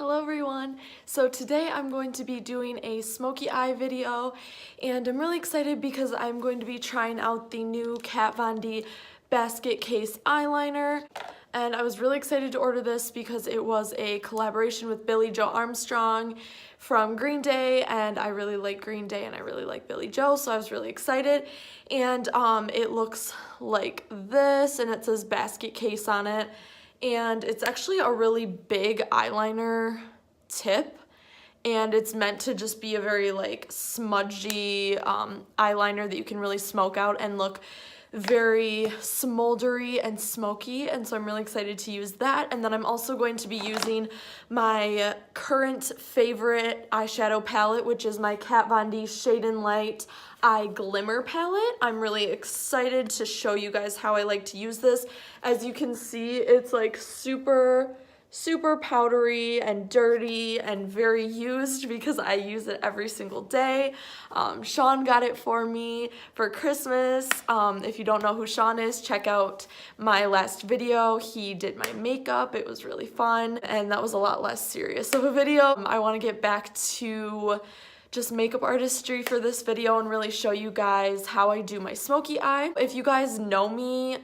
Hello everyone! So today I'm going to be doing a smoky eye video, and I'm really excited because I'm going to be trying out the new Kat Von D Basketcase Eyeliner. And I was really excited to order this because it was a collaboration with Billie Joe Armstrong from Green Day, and I really like Green Day and I really like Billie Joe, so I was really excited. And it looks like this, and it says basket case on it. And it's actually a really big eyeliner tip, and it's meant to just be a very like smudgy eyeliner that you can really smoke out and look very smoldery and smoky, and so I'm really excited to use that. And then I'm also going to be using my current favorite eyeshadow palette, which is my Kat Von D Shade and Light Eye Glimmer palette. I'm really excited to show you guys how I like to use this. As you can see, it's like super powdery and dirty and very used because I use it every single day. Sean got it for me for Christmas. If you don't know who Sean is, check out my last video. He did my makeup. It was really fun, and that was a lot less serious of a video. I want to get back to just makeup artistry for this video and really show you guys how I do my smoky eye. If you guys know me,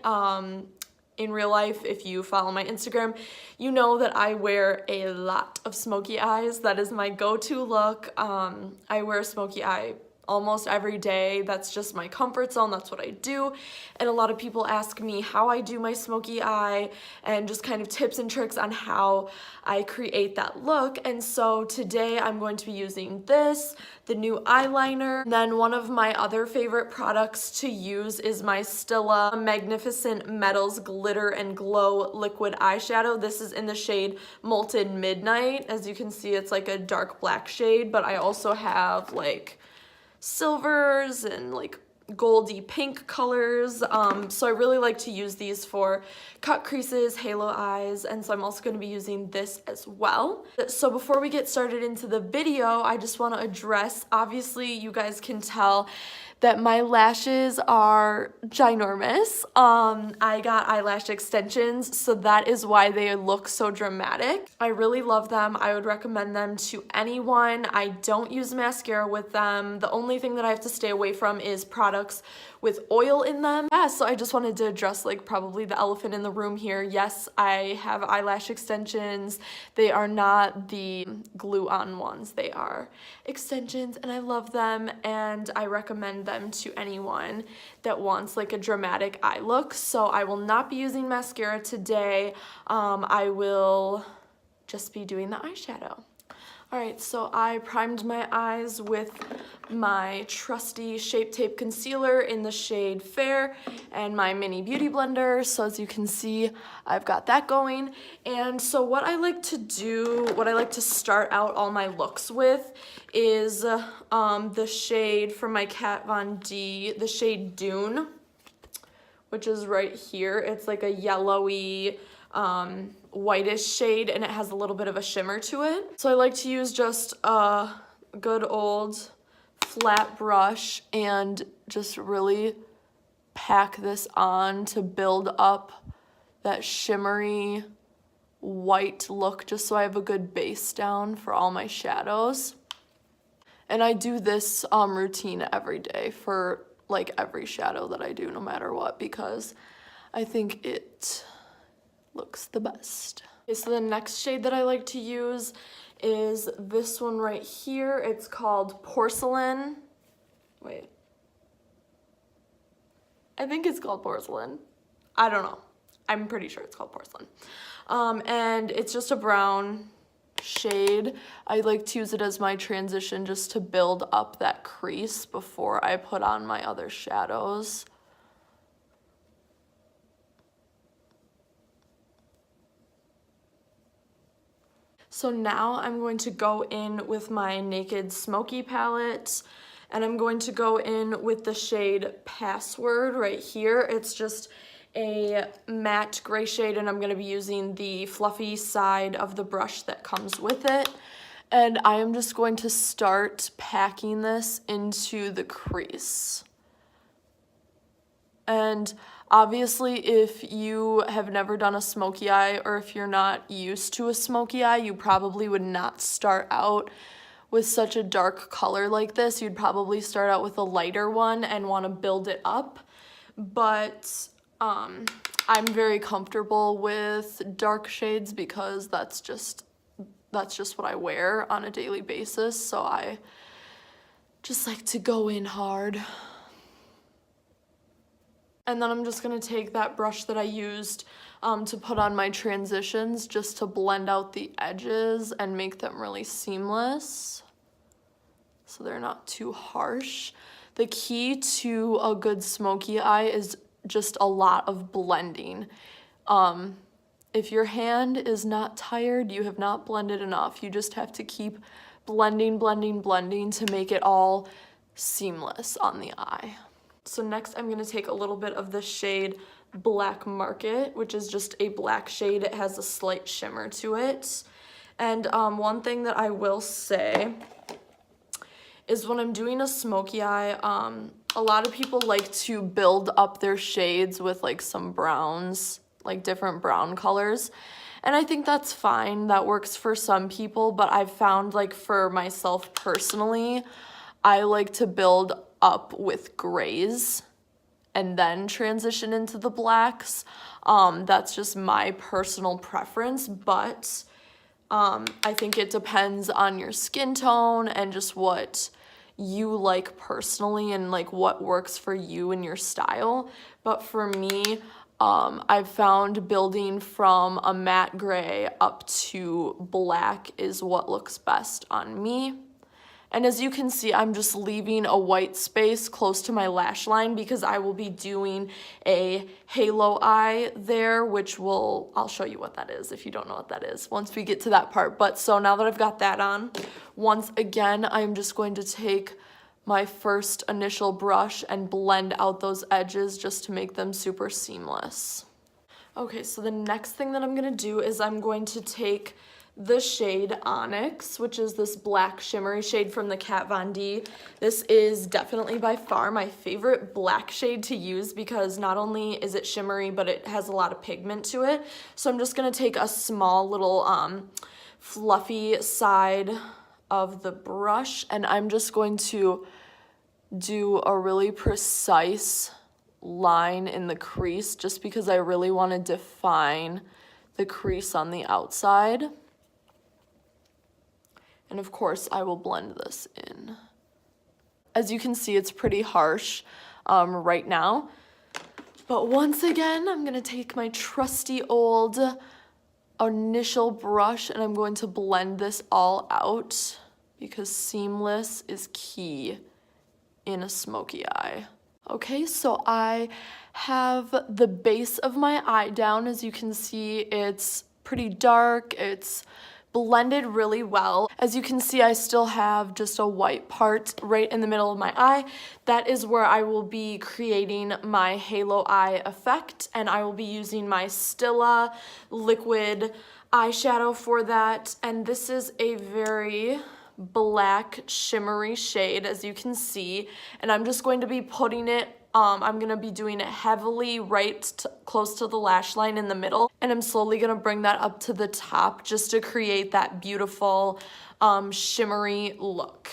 in real life, if you follow my Instagram, you know that I wear a lot of smoky eyes. That is my go-to look. I wear a smoky eye almost every day. That's just my comfort zone. That's what I do. And a lot of people ask me how I do my smoky eye and just kind of tips and tricks on how I create that look. And so today I'm going to be using this, the new eyeliner. And then one of my other favorite products to use is my Stila Magnificent Metals Glitter and Glow Liquid Eyeshadow. This is in the shade Molten Midnight. As you can see, it's like a dark black shade, but I also have like silvers and like goldy pink colors, so I really like to use these for cut creases, halo eyes, and so I'm also going to be using this as well. So before we get started into the video, I just want to address, obviously you guys can tell that my lashes are ginormous. I got eyelash extensions, so that is why they look so dramatic. I really love them. I would recommend them to anyone. I don't use mascara with them. The only thing that I have to stay away from is products with oil in them. Yeah, so I just wanted to address like probably the elephant in the room here. Yes, I have eyelash extensions. They are not the glue-on ones. They are extensions, and I love them, and I recommend them to anyone that wants like a dramatic eye look. So I will not be using mascara today. I will just be doing the eyeshadow. Alright, so I primed my eyes with my trusty Shape Tape Concealer in the shade Fair and my mini beauty blender. So as you can see, I've got that going. And so what I like to do, what I like to start out all my looks with is the shade from my Kat Von D, the shade Dune, which is right here. It's like a yellowy, whitish shade, and it has a little bit of a shimmer to it. So I like to use just a good old flat brush and just really pack this on to build up that shimmery white look, just so I have a good base down for all my shadows. And I do this routine every day for like every shadow that I do, no matter what, because I think it looks the best. Okay, so the next shade that I like to use is this one right here. It's called Porcelain. Wait. I think it's called Porcelain. I don't know. I'm pretty sure it's called Porcelain. And it's just a brown shade. I like to use it as my transition just to build up that crease before I put on my other shadows. So now I'm going to go in with my Naked Smoky palette, and I'm going to go in with the shade Password right here. It's just a matte gray shade, and I'm going to be using the fluffy side of the brush that comes with it. And I am just going to start packing this into the crease. And Obviously, if you have never done a smoky eye or if you're not used to a smoky eye, you probably would not start out with such a dark color like this. You'd probably start out with a lighter one and want to build it up. But I'm very comfortable with dark shades because that's just what I wear on a daily basis. So I just like to go in hard. And then I'm just gonna take that brush that I used to put on my transitions just to blend out the edges and make them really seamless so they're not too harsh. The key to a good smoky eye is just a lot of blending. If your hand is not tired, you have not blended enough. You just have to keep blending, blending, blending to make it all seamless on the eye. So next I'm going to take a little bit of the shade Black Market, which is just a black shade. It has a slight shimmer to it. And one thing that I will say is when I'm doing a smoky eye, a lot of people like to build up their shades with like some browns, like different brown colors. And I think that's fine. That works for some people, but I've found like for myself personally, I like to build up with grays and then transition into the blacks. That's just my personal preference, but I think it depends on your skin tone and just what you like personally and like what works for you and your style. But for me, I've found building from a matte gray up to black is what looks best on me. And as you can see, I'm just leaving a white space close to my lash line because I will be doing a halo eye there, which I'll show you what that is if you don't know what that is once we get to that part. But so now that I've got that on, once again, I'm just going to take my first initial brush and blend out those edges just to make them super seamless. Okay, so the next thing that I'm gonna do is I'm going to take the shade Onyx, which is this black shimmery shade from the Kat Von D. This is definitely by far my favorite black shade to use because not only is it shimmery, but it has a lot of pigment to it. So I'm just gonna take a small little fluffy side of the brush and I'm just going to do a really precise line in the crease just because I really want to define the crease on the outside. And of course, I will blend this in. As you can see, it's pretty harsh right now. But once again, I'm gonna take my trusty old initial brush and I'm going to blend this all out because seamless is key in a smoky eye. Okay, so I have the base of my eye down. As you can see, it's pretty dark. It's blended really well. As you can see, I still have just a white part right in the middle of my eye. That is where I will be creating my halo eye effect, and I will be using my Stila liquid eyeshadow for that. And this is a very black shimmery shade, as you can see, and I'm just going to be putting it I'm gonna be doing it heavily close to the lash line in the middle, and I'm slowly gonna bring that up to the top just to create that beautiful shimmery look.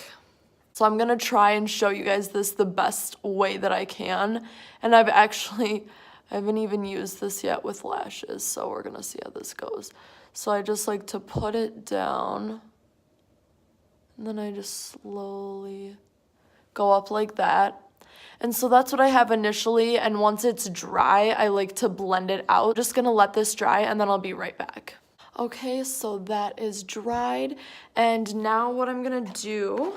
So I'm gonna try and show you guys this the best way that I can, and I haven't even used this yet with lashes, so we're gonna see how this goes. So I just like to put it down and then I just slowly go up like that. And so that's what I have initially, and once it's dry, I like to blend it out. Just gonna let this dry and then I'll be right back. Okay, so that is dried, and now what I'm gonna do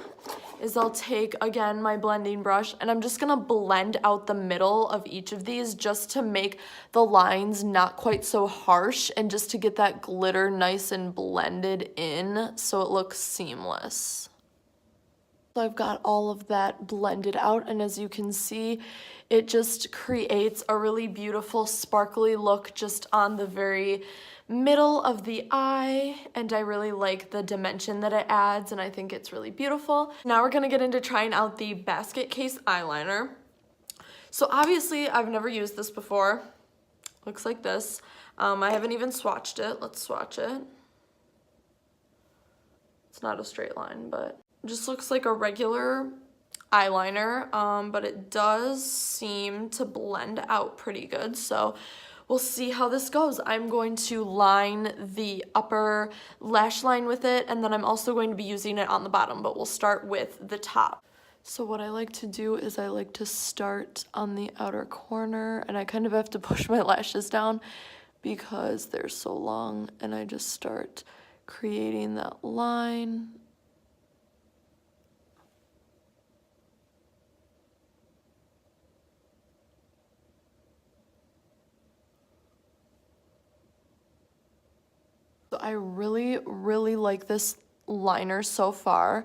is I'll take, again, my blending brush, and I'm just gonna blend out the middle of each of these just to make the lines not quite so harsh and just to get that glitter nice and blended in so it looks seamless. So I've got all of that blended out, and as you can see, it just creates a really beautiful sparkly look just on the very middle of the eye, and I really like the dimension that it adds, and I think it's really beautiful. Now we're gonna get into trying out the Basketcase eyeliner. So obviously I've never used this before. Looks like this. I haven't even swatched it. Let's swatch it. It's not a straight line, but it just looks like a regular eyeliner, but it does seem to blend out pretty good. So we'll see how this goes. I'm going to line the upper lash line with it, and then I'm also going to be using it on the bottom, but we'll start with the top. So what I like to do is I like to start on the outer corner, and I kind of have to push my lashes down because they're so long, and I just start creating that line. So I really like this liner so far.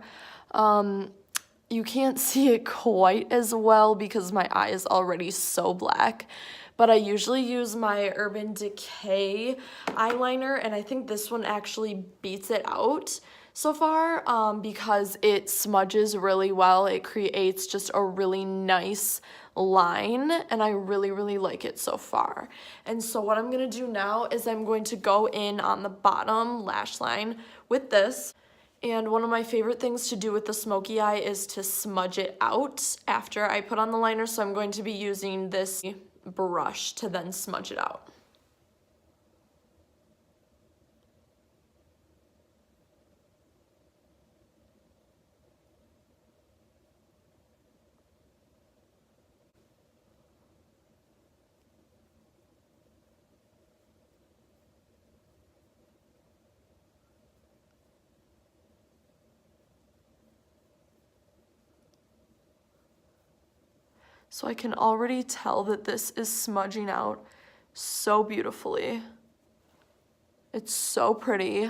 You can't see it quite as well because my eye is already so black, but I usually use my Urban Decay eyeliner, and I think this one actually beats it out so far because it smudges really well. It creates just a really nice line, and I really like it so far. And so what I'm gonna do now is I'm going to go in on the bottom lash line with this. And one of my favorite things to do with the smoky eye is to smudge it out after I put on the liner, so I'm going to be using this brush to then smudge it out. So I can already tell that this is smudging out so beautifully. It's so pretty.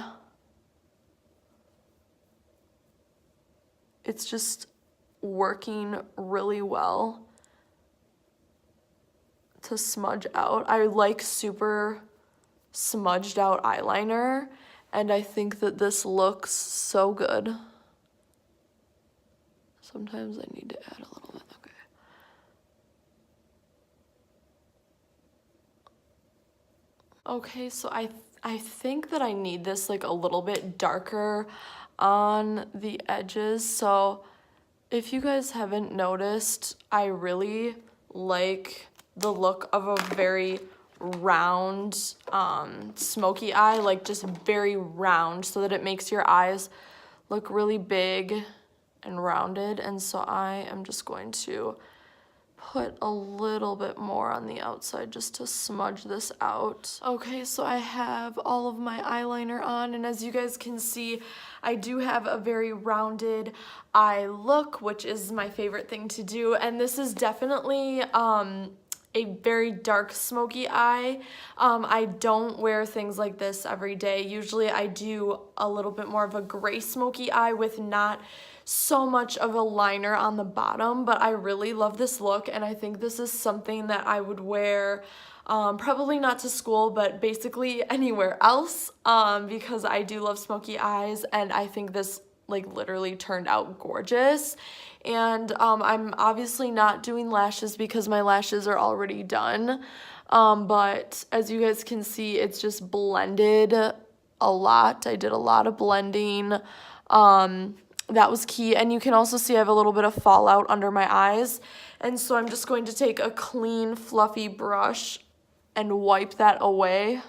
It's just working really well to smudge out. I like super smudged out eyeliner, and I think that this looks so good. Sometimes I need to add a little bit. Okay, so I think that I need this like a little bit darker on the edges. So if you guys haven't noticed, I really like the look of a very round smoky eye, like just very round, so that it makes your eyes look really big and rounded. And so I am just going to put a little bit more on the outside just to smudge this out. Okay, so I have all of my eyeliner on, and as you guys can see, I do have a very rounded eye look, which is my favorite thing to do, and this is definitely a very dark smoky eye. I don't wear things like this every day. Usually I do a little bit more of a gray smoky eye with not so much of a liner on the bottom, but I really love this look, and I think this is something that I would wear probably not to school, but basically anywhere else, because I do love smoky eyes, and I think this like literally turned out gorgeous. And I'm obviously not doing lashes because my lashes are already done, but as you guys can see, it's just blended a lot. I did a lot of blending. That was key, and you can also see I have a little bit of fallout under my eyes, and so I'm just going to take a clean fluffy brush and wipe that away.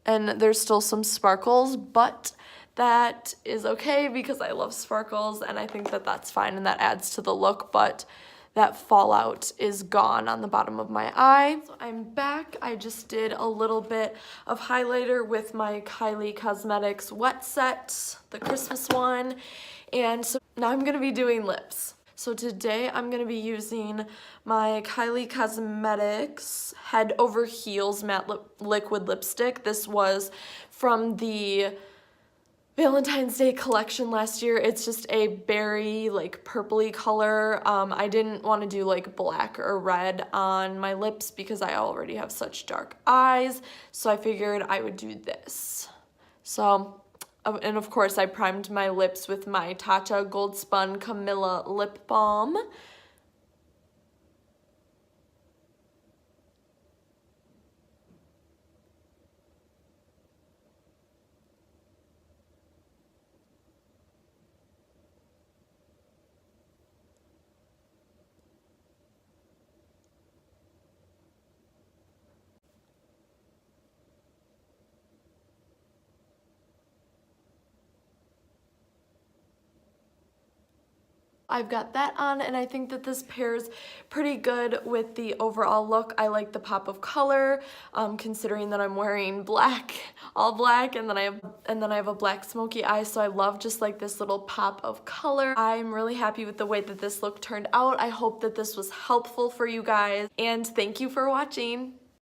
And there's still some sparkles, but that is okay because I love sparkles, and I think that that's fine and that adds to the look, but that fallout is gone on the bottom of my eye. So I'm back. I just did a little bit of highlighter with my Kylie Cosmetics Wet Set, the Christmas one, and so now I'm gonna be doing lips. So today I'm gonna be using my Kylie Cosmetics Head Over Heels Matte Liquid Lipstick. This was from the Valentine's Day collection last year. It's just a berry, like purpley color. I didn't want to do like black or red on my lips because I already have such dark eyes, so I figured I would do this. So, and of course I primed my lips with my Tatcha Gold Spun Camilla Lip Balm. I've got that on, and I think that this pairs pretty good with the overall look. I like the pop of color, considering that I'm wearing black, all black, and then I have a black smoky eye, so I love just like this little pop of color. I'm really happy with the way that this look turned out. I hope that this was helpful for you guys, and thank you for watching.